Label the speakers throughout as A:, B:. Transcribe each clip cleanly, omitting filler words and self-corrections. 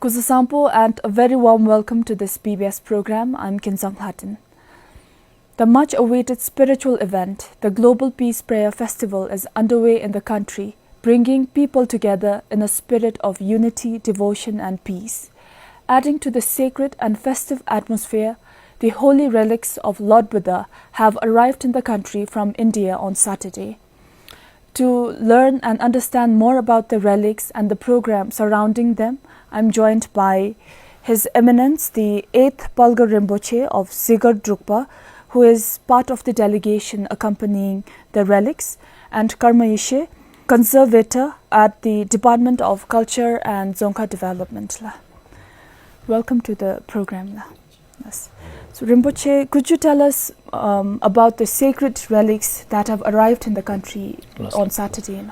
A: Kuzasampo and a very warm welcome to this PBS program. I'm Kinsang Hatton. The much-awaited spiritual event, the Global Peace Prayer Festival, is underway in the country, bringing people together in a spirit of unity, devotion and peace. Adding to the sacred and festive atmosphere, the holy relics of Lord Buddha have arrived in the country from India on Saturday. To learn and understand more about the relics and the program surrounding them, I'm joined by His Eminence, the 8th Palga Rinpoche of Sigar Drukpa, who is part of the delegation accompanying the relics, and Karma Yeshe, conservator at the Department of Culture and Dzongkha Development. Welcome to the program. Yes. So Rinpoche, could you tell us about the sacred relics that have arrived in the country on Saturday?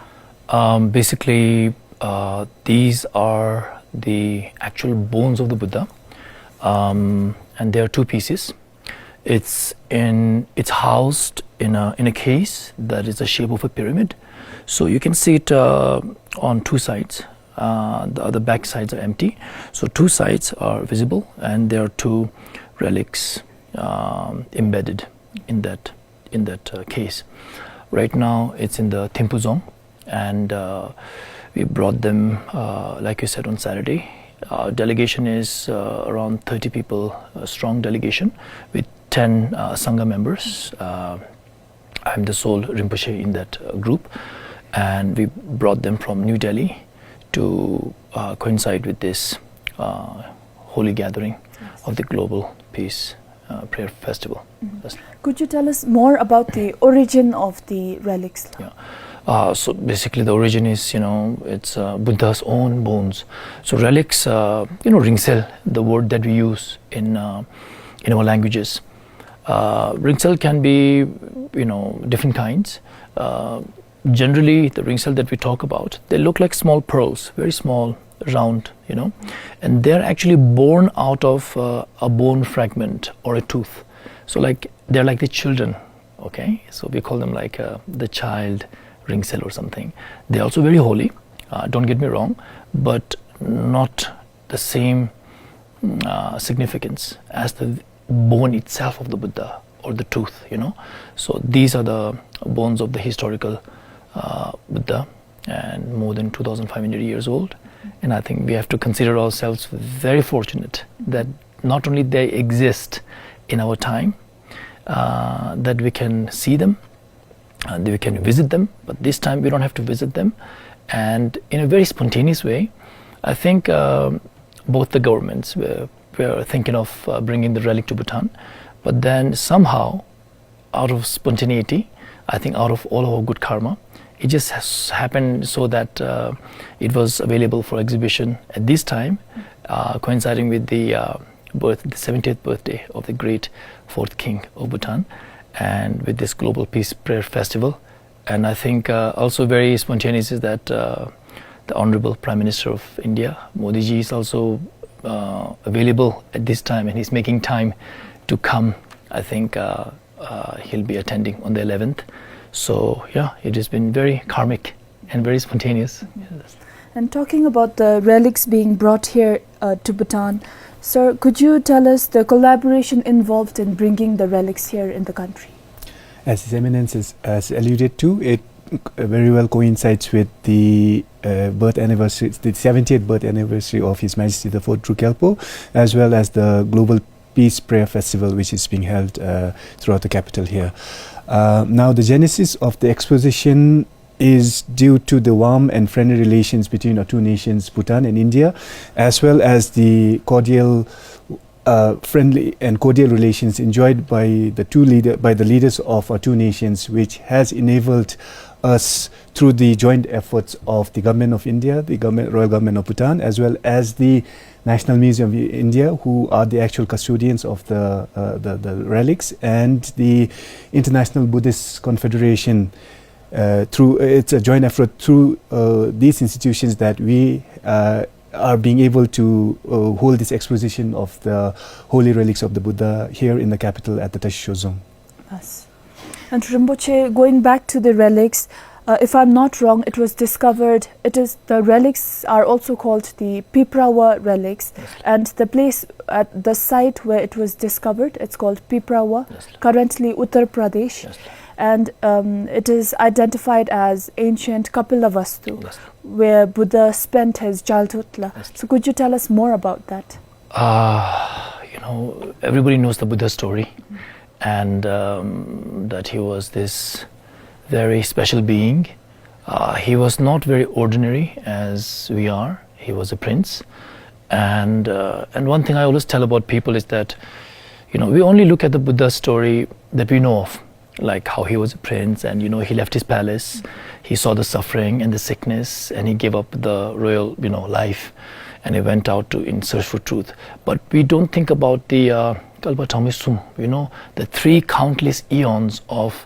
B: Basically, these are the actual bones of the Buddha, and there are two pieces. It's housed in a case that is the shape of a pyramid, so you can see it on two sides. The other back sides are empty, so two sides are visible, and there are two relics embedded in that case. Right now it's in the Thimphu Dzong, and we brought them, like you said, on Saturday. Our delegation is around 30 people, a strong delegation with 10 Sangha members. I'm the sole Rinpoche in that group, and we brought them from New Delhi to coincide with this holy gathering of the Global Peace Prayer Festival.
A: Could you tell us more about the origin of the relics?
B: Yeah. So basically the origin is, it's Buddha's own bones. So relics, ringsel, the word that we use in our languages. Ringsel can be, different kinds. Generally, the ringsel that we talk about, they look like small pearls, very small, round, and they're actually born out of a bone fragment or a tooth. So they're like the children, okay? So we call them like the child ringsel or something. They're also very holy, don't get me wrong, but not the same significance as the bone itself of the Buddha or the tooth, So these are the bones of the historical Buddha, and more than 2,500 years old. And I think we have to consider ourselves very fortunate that not only they exist in our time, that we can see them, and we can visit them, but this time we don't have to visit them. And in a very spontaneous way, I think both the governments were thinking of bringing the relic to Bhutan, but then somehow, out of spontaneity, I think out of all our good karma, it just has happened so that it was available for exhibition at this time, coinciding with the 70th birthday of the great fourth king of Bhutan, and with this Global Peace Prayer Festival. And I think also very spontaneous is that the Honorable Prime Minister of India, Modi ji, is also available at this time, and he's making time to come. I think he'll be attending on the 11th. So yeah, it has been very karmic and very spontaneous.
A: And talking about the relics being brought here to Bhutan, sir, could you tell us the collaboration involved in bringing the relics here in the country?
C: As His Eminence has alluded to, it very well coincides with the birth anniversary, the 70th birth anniversary of His Majesty the 4th Drukgyalpo, as well as the Global Peace Prayer Festival, which is being held throughout the capital here. Now, the genesis of the exposition is due to the warm and friendly relations between our two nations, Bhutan and India, as well as the cordial, friendly and cordial relations enjoyed by the leaders of our two nations, which has enabled us through the joint efforts of the government of India, the Royal Government of Bhutan, as well as the National Museum of India, who are the actual custodians of the relics, and the International Buddhist Confederation. Through it's a joint effort through these institutions that we are being able to hold this exposition of the holy relics of the Buddha here in the capital at the Taisho Dzong.
A: Yes. And Rinpoche, going back to the relics, if I'm not wrong, it was discovered, the relics are also called the Piprawa relics,
B: Yes.
A: and the place at the site where it was discovered, it's called Piprawa,
B: Yes.
A: currently Uttar Pradesh,
B: Yes.
A: and it is identified as ancient Kapilavastu,
B: Yes.
A: where Buddha spent his childhood.
B: Yes.
A: So could you tell us more about that?
B: Everybody knows the Buddha story, and that he was this very special being. He was not very ordinary as we are. He was a prince, and one thing I always tell about people is that we only look at the Buddha story that we know of, like how he was a prince, and he left his palace, he saw the suffering and the sickness, and he gave up the royal life, and he went out in search for truth. But we don't think about the Kalpatamisum, the 3 countless eons of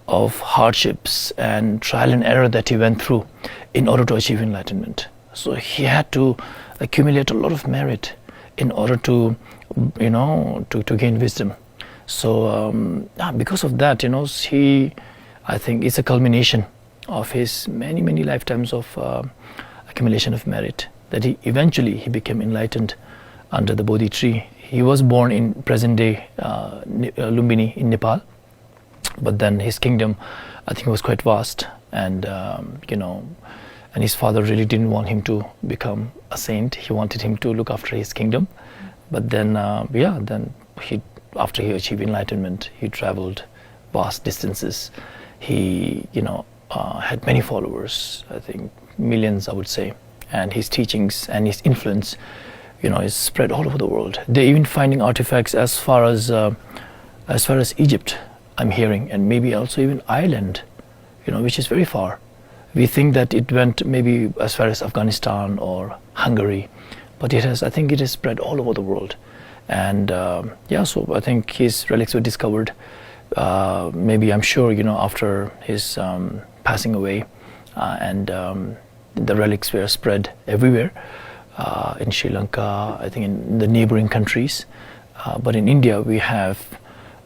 B: hardships and trial and error that he went through in order to achieve enlightenment. So he had to accumulate a lot of merit in order to gain wisdom. So because of that, I think it's a culmination of his many lifetimes of accumulation of merit that he eventually became enlightened under the Bodhi tree. He was born in present-day Lumbini in Nepal, but then his kingdom, I think, was quite vast, and and his father really didn't want him to become a saint. He wanted him to look after his kingdom. But then, after he achieved enlightenment, he traveled vast distances. He, had many followers. I think millions, I would say. And his teachings and his influence, is spread all over the world. They're even finding artifacts as far as Egypt, I'm hearing, and maybe also even Ireland, which is very far. We think that it went maybe as far as Afghanistan or Hungary, but I think it has spread all over the world. And so I think his relics were discovered, maybe I'm sure, after his passing away, and the relics were spread everywhere, in Sri Lanka, I think in the neighboring countries. But in India we have,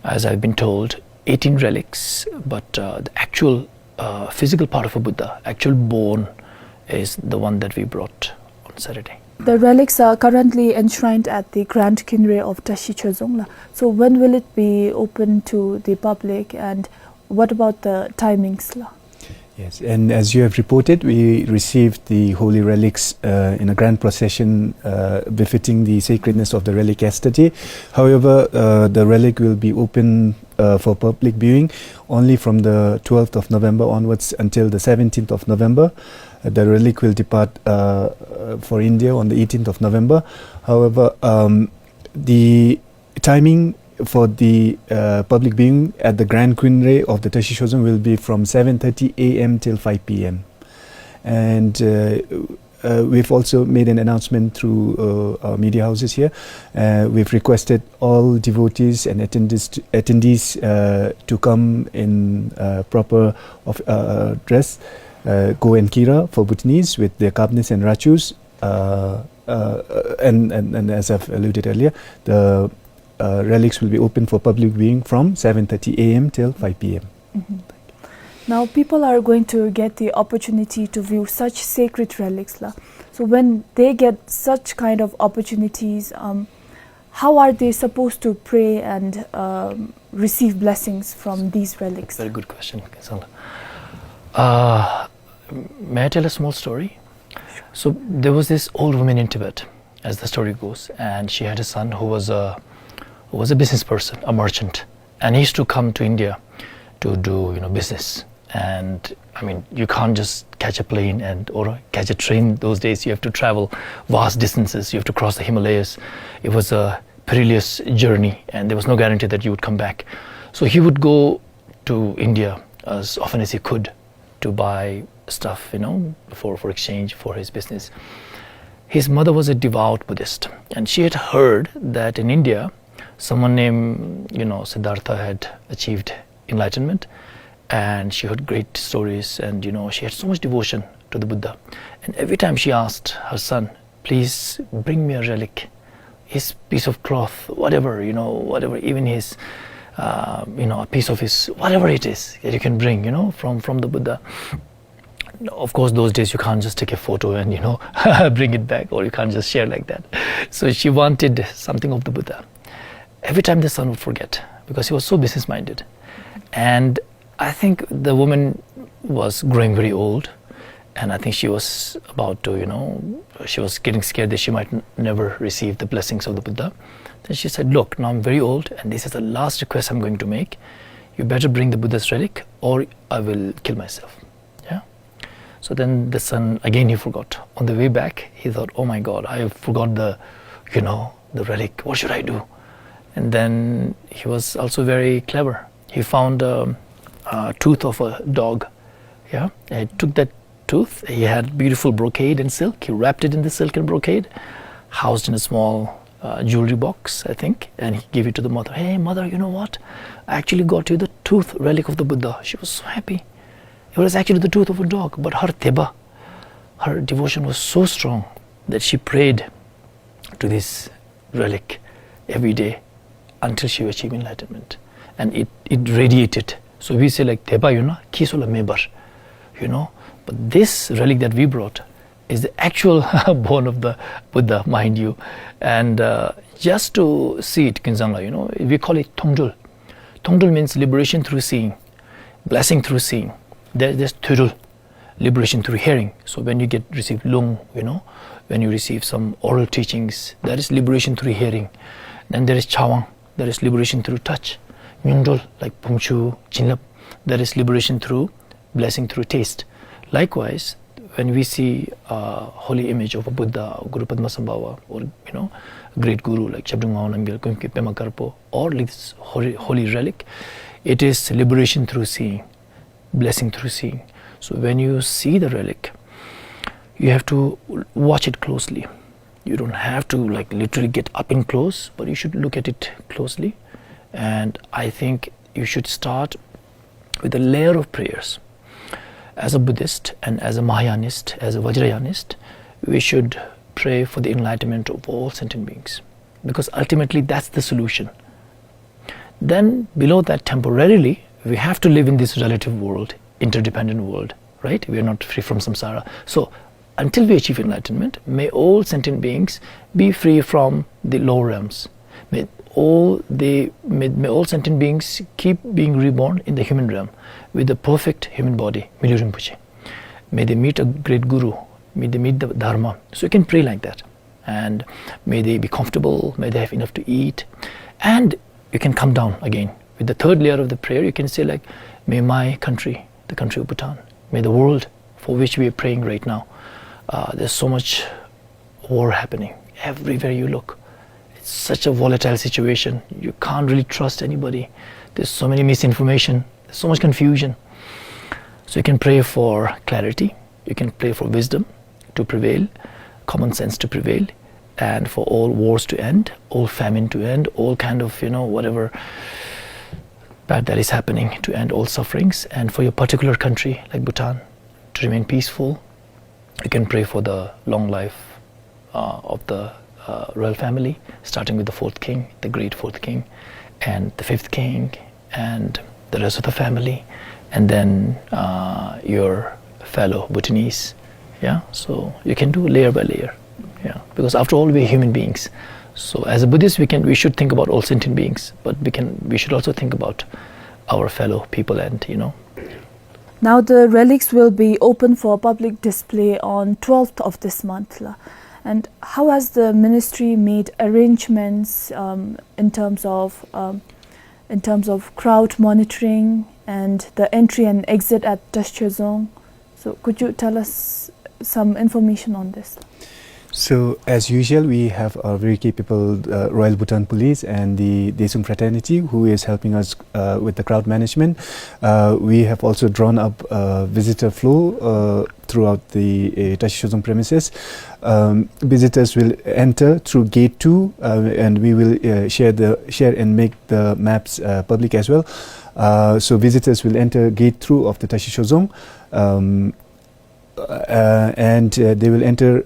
B: as I've been told, 18 relics, but the actual physical part of a Buddha, actual bone, is the one that we brought on Saturday.
A: The relics are currently enshrined at the Grand Kinre of Tashi Chozongla. So when will it be open to the public, and what about the timings?
C: Yes, and as you have reported, we received the holy relics in a grand procession befitting the sacredness of the relic yesterday. However, the relic will be open for public viewing only from the 12th of November onwards until the 17th of November. The relic will depart for India on the 18th of November. However, the timing for the public viewing at the Grand Quinray of the Tashi Shozong will be from 7:30 a.m. till 5 p.m. And we've also made an announcement through our media houses here. We've requested all devotees and attendees to come in proper dress, Go and Kira for Bhutanese, with their kabnis and rachus. And as I've alluded earlier, the relics will be open for public viewing from 7:30 a.m. till 5 p.m.
A: Mm-hmm. Now people are going to get the opportunity to view such sacred relics. So when they get such kind of opportunities, how are they supposed to pray and receive blessings from these relics?
B: Very good question, Kisala. May I tell a small story?
A: Sure.
B: So there was this old woman in Tibet, as the story goes, and she had a son who was a business person, a merchant, and he used to come to India to do business. And I mean, you can't just catch a plane or catch a train those days. You have to travel vast distances. You have to cross the Himalayas. It was a perilous journey, and there was no guarantee that you would come back. So he would go to India as often as he could to buy stuff, for exchange for his business. His mother was a devout Buddhist, and she had heard that in India someone named Siddhartha had achieved enlightenment, and she heard great stories, and she had so much devotion to the Buddha. And every time she asked her son, please bring me a relic, his piece of cloth, whatever, even his a piece of his, whatever it is that you can bring, from the Buddha. of course, those days you can't just take a photo and bring it back, or you can't just share like that. So she wanted something of the Buddha. Every time the son would forget, because he was so business minded. And I think the woman was growing very old, and I think she was about to, she was getting scared that she might never receive the blessings of the Buddha. Then she said, look, now I'm very old, and this is the last request I'm going to make. You better bring the Buddha's relic, or I will kill myself. Yeah. So then the son, again he forgot. On the way back, he thought, oh my God, I forgot the relic. What should I do? And then he was also very clever. He found a tooth of a dog. Yeah. And he took that tooth. He had beautiful brocade and silk. He wrapped it in the silk and brocade, housed in a small jewelry box, I think, and he gave it to the mother. Hey mother, you know what? I actually got you the tooth relic of the Buddha. She was so happy. It was actually the tooth of a dog, but her teba, her devotion was so strong that she prayed to this relic every day until she achieved enlightenment, and it radiated. So we say like teba, kisola mebar, but this relic that we brought is the actual bone of the Buddha, mind you. And just to see it, Kinzangla, we call it Tongdul. Tongdul means liberation through seeing, blessing through seeing. There's Turul, liberation through hearing. So when you receive Lung, when you receive some oral teachings, that is liberation through hearing. Then there is Chawang, that is liberation through touch. Nyungdol, like Pumchu, Jinlap, that is liberation through blessing through taste. Likewise, when we see a holy image of a Buddha, Guru Padmasambhava, or a great guru like Chabdungao Namgyal, Kumki Pema Karpo, or like this holy relic, it is liberation through seeing, blessing through seeing. So when you see the relic, you have to watch it closely. You don't have to like literally get up and close, but you should look at it closely. And I think you should start with a layer of prayers. As a Buddhist and as a Mahayanist, as a Vajrayanist, we should pray for the enlightenment of all sentient beings, because ultimately that's the solution. Then below that, temporarily, we have to live in this relative world, interdependent world, right? We are not free from samsara. So until we achieve enlightenment, may all sentient beings be free from the lower realms. May all sentient beings keep being reborn in the human realm with the perfect human body, Palga Rinpoche. May they meet a great guru. May they meet the Dharma. So you can pray like that. And may they be comfortable. May they have enough to eat. And you can come down again. With the third layer of the prayer, you can say like, may my country, the country of Bhutan, may the world for which we are praying right now. There's so much war happening everywhere you look. It's such a volatile situation. You can't really trust anybody. There's so many misinformation. There's so much confusion. So you can pray for clarity. You can pray for wisdom to prevail, common sense to prevail, and for all wars to end, all famine to end, all kind of, whatever bad that is happening to end, all sufferings, and for your particular country like Bhutan to remain peaceful. You can pray for the long life of the royal family, starting with the fourth king, the great fourth king, and the fifth king, and the rest of the family, and then your fellow Bhutanese. Yeah, so you can do layer by layer. Yeah, because after all, we're human beings. So as a Buddhist, we should think about all sentient beings, but we should also think about our fellow people, and
A: Now the relics will be open for public display on 12th of this month. And how has the ministry made arrangements in terms of crowd monitoring and the entry and exit at Tashchezong? So could you tell us some information on this?
C: So as usual, we have a very capable Royal Bhutan Police and the Desung Fraternity who is helping us with the crowd management. We have also drawn up visitor flow throughout the Tashchezong premises. Visitors will enter through gate 2 and we will share and make the maps public as well. So visitors will enter gate 2 of the Tashchezong and they will enter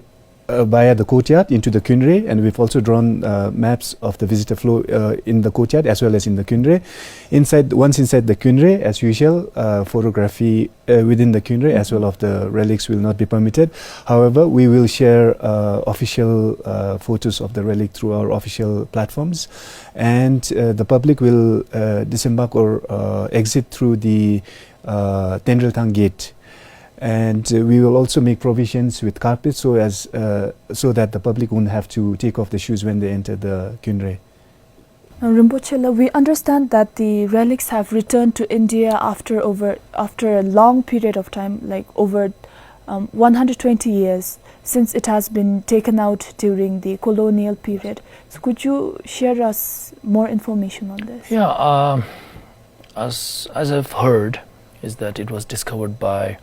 C: via the courtyard into the Kunre, and we've also drawn maps of the visitor flow in the courtyard as well as in the Kunre. Once inside the Kunre, as usual, photography within the Kunre as well of the relics will not be permitted. However, we will share official photos of the relic through our official platforms, and the public will disembark or exit through the Tendrilthang gate. And we will also make provisions with carpets so that the public won't have to take off the shoes when they enter the Kunre.
A: Rinpoche, we understand that the relics have returned to India after a long period of time, like over 120 years since it has been taken out during the colonial period. So could you share us more information on this?
B: Yeah, as I've heard, is that it was discovered by,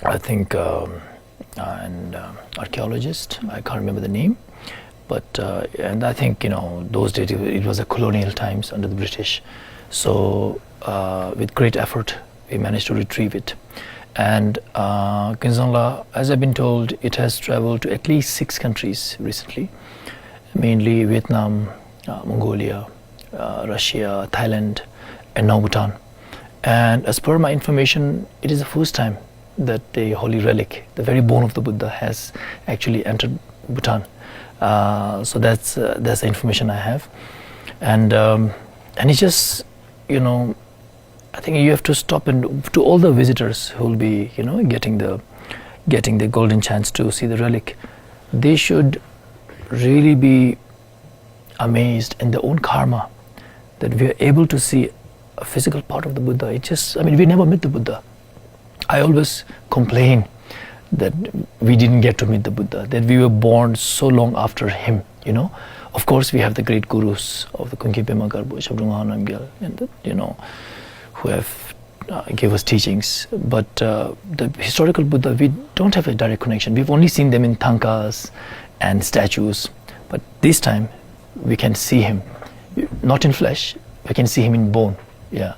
B: I think, an archaeologist. I can't remember the name, but and I think those days it was a colonial times under the British. So with great effort, we managed to retrieve it. And Kinzangla, as I've been told, it has traveled to at least 6 countries recently, mainly Vietnam, Mongolia, Russia, Thailand, and now Bhutan. And as per my information, it is the first time that the holy relic, the very bone of the Buddha, has actually entered Bhutan. So that's the information I have, and it's just I think you have to stop, and to all the visitors who will be getting the golden chance to see the relic, they should really be amazed in their own karma that we are able to see a physical part of the Buddha. We never met the Buddha. I always complain that we didn't get to meet the Buddha, that we were born so long after him, Of course, we have the great gurus of the Kunki Pema Garbo, Shabdunga Namgyal, and who have gave us teachings. But the historical Buddha, we don't have a direct connection. We've only seen them in tankas and statues. But this time, we can see him, not in flesh, we can see him in bone. Yeah.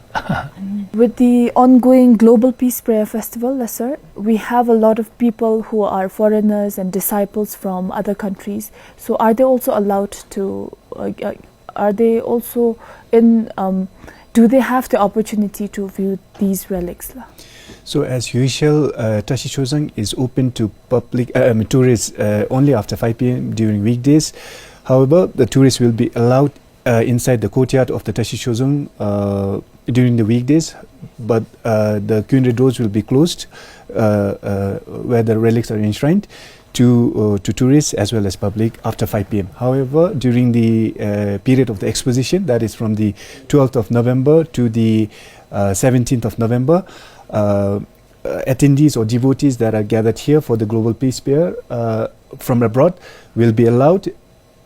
A: With the ongoing Global Peace Prayer Festival, sir, we have a lot of people who are foreigners and disciples from other countries. So are they also allowed to, do they have the opportunity to view these relics?
C: So as usual, Tashi Chozang is open to public tourists only after 5 p.m. during weekdays. However, the tourists will be allowed inside the courtyard of the Tashi Chozang during the weekdays, but the Kunre doors will be closed where the relics are enshrined to tourists as well as public after 5 p.m. However, during the period of the exposition, that is from the 12th of November to the 17th of November, attendees or devotees that are gathered here for the Global Peace Prayer from abroad will be allowed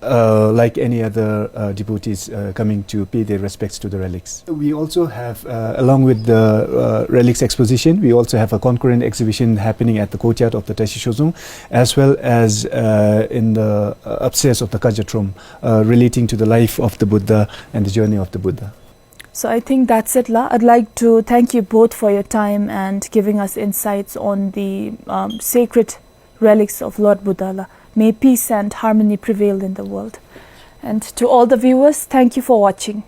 C: like any other devotees coming to pay their respects to the relics. We also have, along with the relics exposition, we also have a concurrent exhibition happening at the courtyard of the Tashi Chozang, as well as in the upstairs of the Kajatrom, relating to the life of the Buddha and the journey of the Buddha.
A: So I think that's it, La. I'd like to thank you both for your time and giving us insights on the sacred relics of Lord Buddha, La. May peace and harmony prevail in the world. And to all the viewers, thank you for watching.